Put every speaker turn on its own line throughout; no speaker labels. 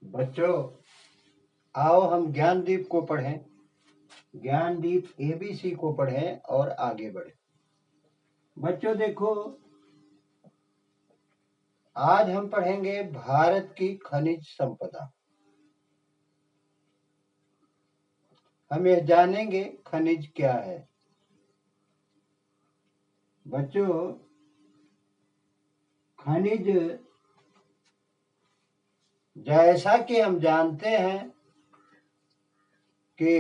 बच्चों, आओ हम ज्ञानदीप को पढ़ें। ज्ञानदीप एबीसी को पढ़ें और आगे बढ़ें। बच्चों देखो, आज हम पढ़ेंगे भारत की खनिज संपदा। हम यह जानेंगे खनिज क्या है। बच्चों, खनिज जैसा कि हम जानते हैं कि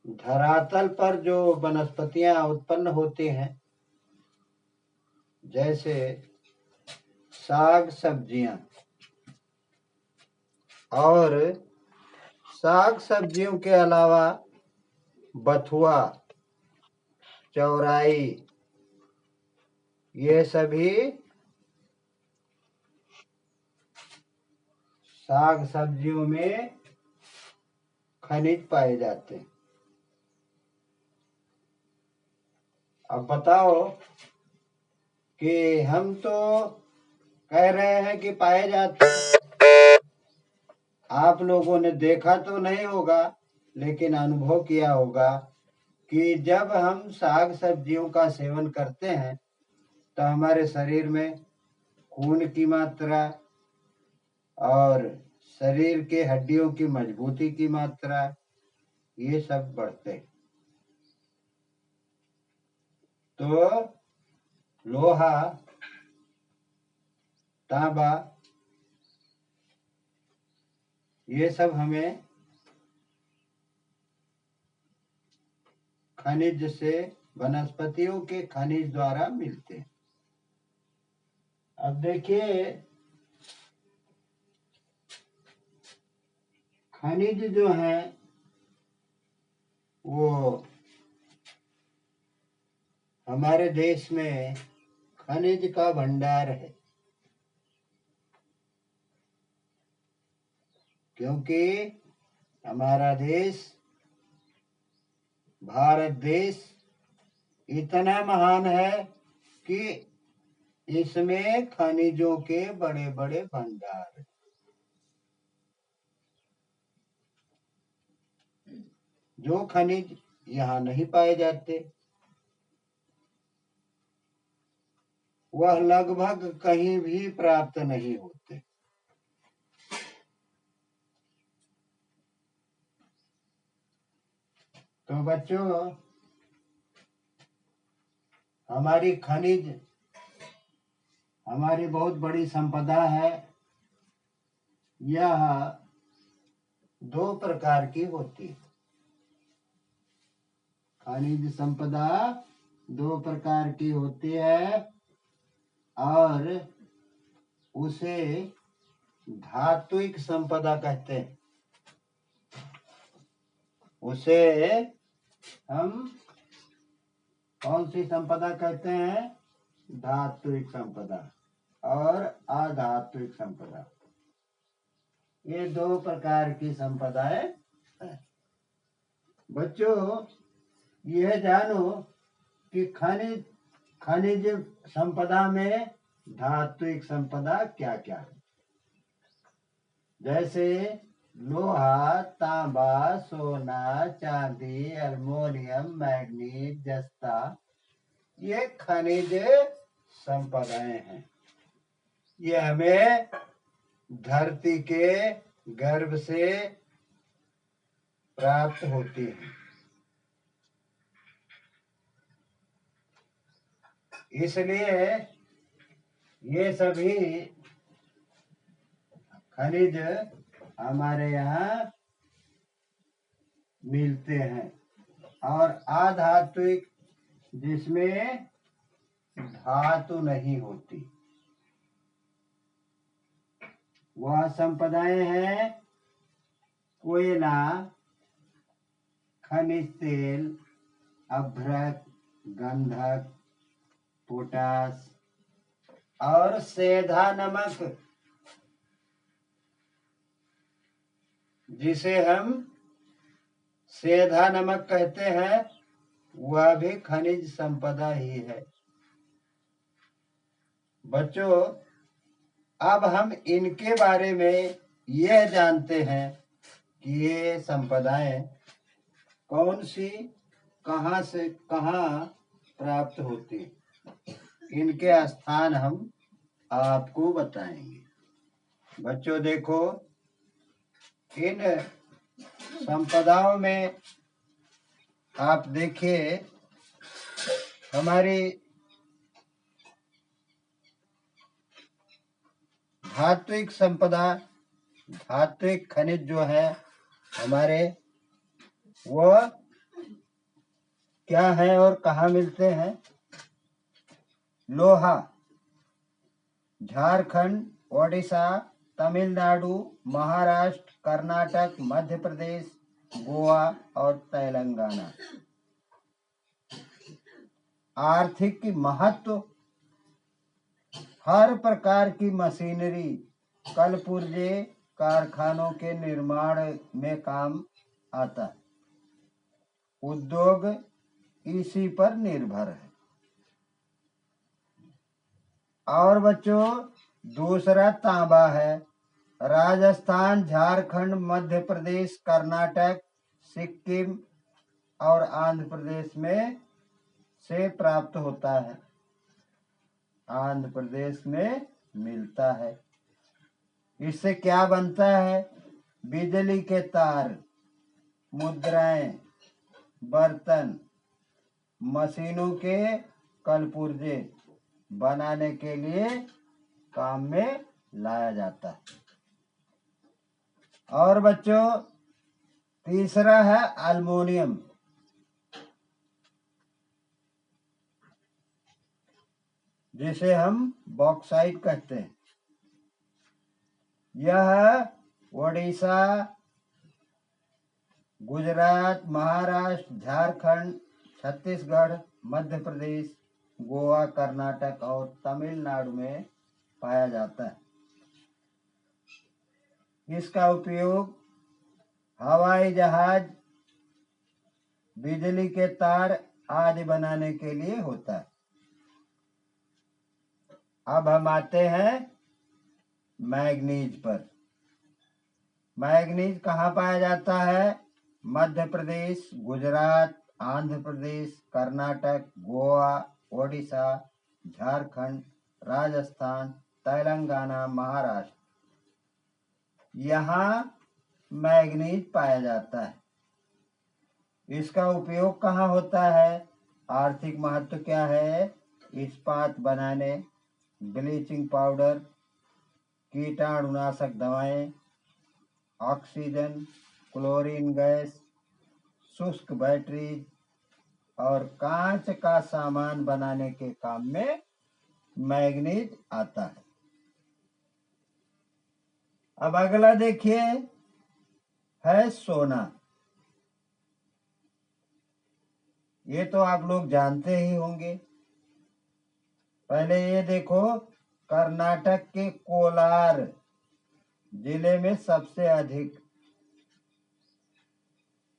धरातल पर जो वनस्पतियां उत्पन्न होती हैं, जैसे साग सब्जियां, और साग सब्जियों के अलावा बथुआ, चौराई, ये सभी साग सब्जियों में खनिज पाए जाते हैं। अब बताओ कि हम तो कह रहे हैं कि पाए जाते हैं, आप लोगों ने देखा तो नहीं होगा, लेकिन अनुभव किया होगा कि जब हम साग सब्जियों का सेवन करते हैं तो हमारे शरीर में खून की मात्रा और शरीर के हड्डियों की मजबूती की मात्रा, ये सब बढ़ते हैं। तो लोहा, तांबा, ये सब हमें खनिज से, वनस्पतियों के खनिज द्वारा मिलते हैं। अब देखिए, खनिज जो है वो हमारे देश में खनिज का भंडार है, क्योंकि हमारा देश, भारत देश इतना महान है कि इसमें खनिजों के बड़े बड़े भंडार हैं। जो खनिज यहाँ नहीं पाए जाते, वह लगभग कहीं भी प्राप्त नहीं होते। तो बच्चों, हमारी खनिज हमारी बहुत बड़ी संपदा है। यह दो प्रकार की होती है। खनिज संपदा दो प्रकार की होती है और उसे धात्विक संपदा कहते हैं। उसे हम कौन सी संपदा कहते हैं? धात्विक संपदा और अधात्विक संपदा। ये दो प्रकार की संपदाएं हैं। बच्चों, यह जानो कि खनिज संपदा में धात्विक संपदा क्या क्या है। जैसे लोहा, तांबा, सोना, चांदी, एल्युमिनियम, मैग्नीज, जस्ता, ये खनिज संपदाएं हैं। ये हमें धरती के गर्भ से प्राप्त होती है। इसलिए ये सभी खनिज हमारे यहाँ मिलते हैं। और अधात्विक, जिसमें धातु नहीं होती, वह संपदाएं हैं कोयला, खनिज तेल, अभ्रक, गंधक, पोटास और सेंधा नमक, जिसे हम सेंधा नमक कहते हैं, वह भी खनिज संपदा ही है। बच्चों, अब हम इनके बारे में यह जानते हैं कि ये संपदाएं कौन सी, कहाँ से कहाँ प्राप्त होती, इनके स्थान हम आपको बताएंगे। बच्चों देखो, इन संपदाओं में आप देखिए, हमारी धात्विक संपदा, धात्विक खनिज जो है हमारे, वह क्या है और कहाँ मिलते हैं? लोहा झारखंड, ओडिशा, तमिलनाडु, महाराष्ट्र, कर्नाटक, मध्य प्रदेश, गोवा और तेलंगाना। आर्थिक महत्व, हर प्रकार की मशीनरी, कलपुर्जे कारखानों के निर्माण में काम आता है। उद्योग इसी पर निर्भर है। और बच्चों, दूसरा तांबा है। राजस्थान, झारखंड, मध्य प्रदेश, कर्नाटक, सिक्किम और आंध्र प्रदेश में से प्राप्त होता है। आंध्र प्रदेश में मिलता है। इससे क्या बनता है? बिजली के तार, मुद्राएं, बर्तन, मशीनों के कलपुर्जे बनाने के लिए काम में लाया जाता है। और बच्चों, तीसरा है एल्युमिनियम। जिसे हम बॉक्साइट कहते हैं। यह ओडिशा, गुजरात, महाराष्ट्र, झारखंड, छत्तीसगढ़, मध्य प्रदेश, गोवा, कर्नाटक और तमिलनाडु में पाया जाता है। इसका उपयोग हवाई जहाज, बिजली के तार आदि बनाने के लिए होता है। अब हम आते हैं मैग्नीज पर। मैग्नीज कहाँ पाया जाता है? मध्य प्रदेश, गुजरात, आंध्र प्रदेश, कर्नाटक, गोवा, ओडिशा, झारखंड, राजस्थान, तेलंगाना, महाराष्ट्र, यहाँ मैग्नीज पाया जाता है। इसका उपयोग कहाँ होता है? आर्थिक महत्व क्या है? इस्पात बनाने, ब्लीचिंग पाउडर, कीटाणुनाशक दवाएं, ऑक्सीजन, क्लोरीन गैस, शुष्क बैटरी और कांच का सामान बनाने के काम में मैग्नीज आता है। अब अगला देखिए, है सोना। ये तो आप लोग जानते ही होंगे। पहले ये देखो, कर्नाटक के कोलार जिले में सबसे अधिक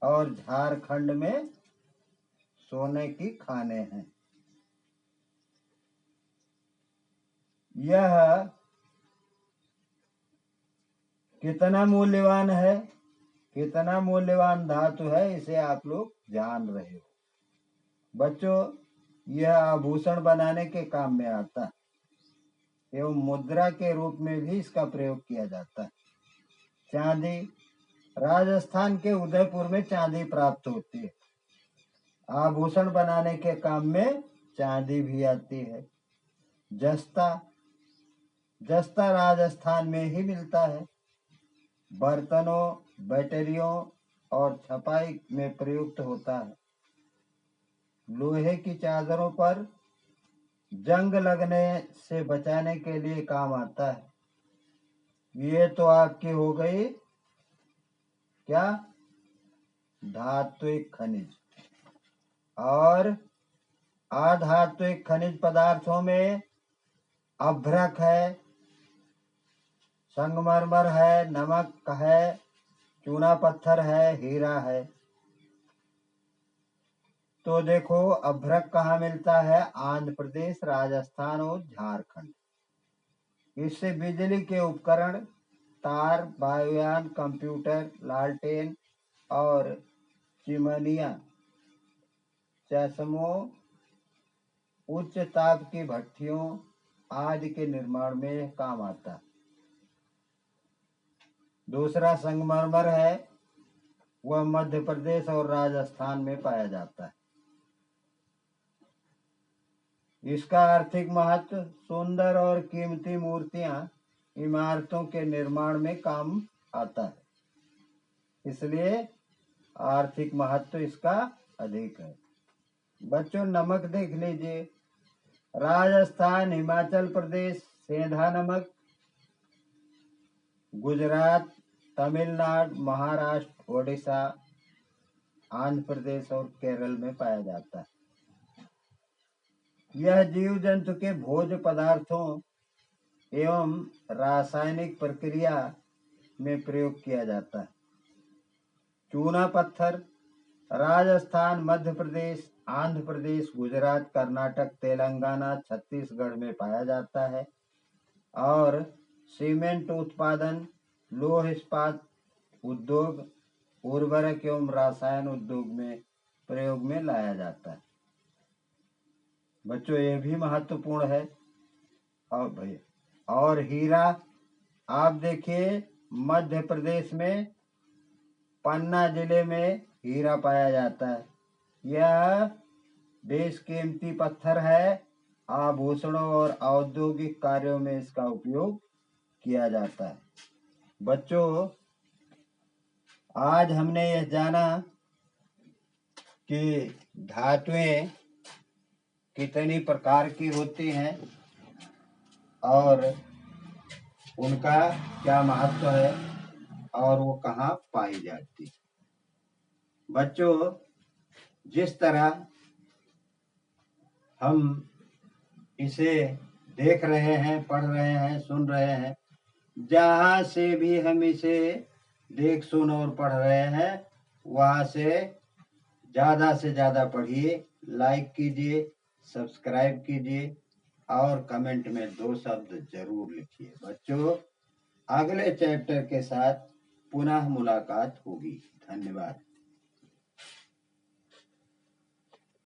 और झारखंड में सोने की खाने हैं। यह कितना मूल्यवान है, कितना मूल्यवान धातु है, इसे आप लोग जान रहे हो। बच्चों, यह आभूषण बनाने के काम में आता है एवं मुद्रा के रूप में भी इसका प्रयोग किया जाता है। चांदी, राजस्थान के उदयपुर में चांदी प्राप्त होती है। आभूषण बनाने के काम में चांदी भी आती है। जस्ता, जस्ता राजस्थान में ही मिलता है। बर्तनों, बैटरियों और छपाई में प्रयुक्त होता है। लोहे की चादरों पर जंग लगने से बचाने के लिए काम आता है। ये तो आपकी हो गई क्या? धात्विक खनिज। और अधात्विक खनिज पदार्थों में अभ्रक है, संगमरमर है, नमक है, चूना पत्थर है, हीरा है। तो देखो, अभ्रक कहाँ मिलता है? आंध्र प्रदेश, राजस्थान और झारखंड। इससे बिजली के उपकरण, तार, वायुयान, कंप्यूटर, लालटेन और चिमनियां, चश्मों, उच्च ताप की भट्ठियों आदि के निर्माण में काम आता है। दूसरा संगमरमर है, वह मध्य प्रदेश और राजस्थान में पाया जाता है। इसका आर्थिक महत्व सुंदर और कीमती मूर्तियां, इमारतों के निर्माण में काम आता है, इसलिए आर्थिक महत्व इसका अधिक है। बच्चों नमक देख लीजिए, राजस्थान, हिमाचल प्रदेश सेंधा नमक, गुजरात, तमिलनाडु, महाराष्ट्र, ओडिशा, आंध्र प्रदेश और केरल में पाया जाता है। यह जीव जंतु के भोज्य पदार्थों एवं रासायनिक प्रक्रिया में प्रयोग किया जाता है। चूना पत्थर राजस्थान, मध्य प्रदेश, आंध्र प्रदेश, गुजरात, कर्नाटक, तेलंगाना, छत्तीसगढ़ में पाया जाता है और सीमेंट उत्पादन, लौह इस्पात उद्योग, उर्वरक एवं रसायन उद्योग में प्रयोग में लाया जाता है। बच्चों ये भी महत्वपूर्ण है। और हीरा, आप देखिए मध्य प्रदेश में पन्ना जिले में हीरा पाया जाता है। यह बेशकीमती पत्थर है, आभूषणों और औद्योगिक कार्यों में इसका उपयोग किया जाता है। बच्चों आज हमने यह जाना कि धातुएं कितनी प्रकार की होती हैं और उनका क्या महत्व है और वो कहाँ पाई जाती। बच्चों जिस तरह हम इसे देख रहे हैं, पढ़ रहे हैं, सुन रहे हैं, जहाँ से भी हम इसे देख सुन और पढ़ रहे हैं वहाँ से ज़्यादा पढ़िए, लाइक कीजिए, सब्सक्राइब कीजिए और कमेंट में 2 शब्द जरूर लिखिए। बच्चों अगले चैप्टर के साथ पुनः मुलाकात होगी। धन्यवाद।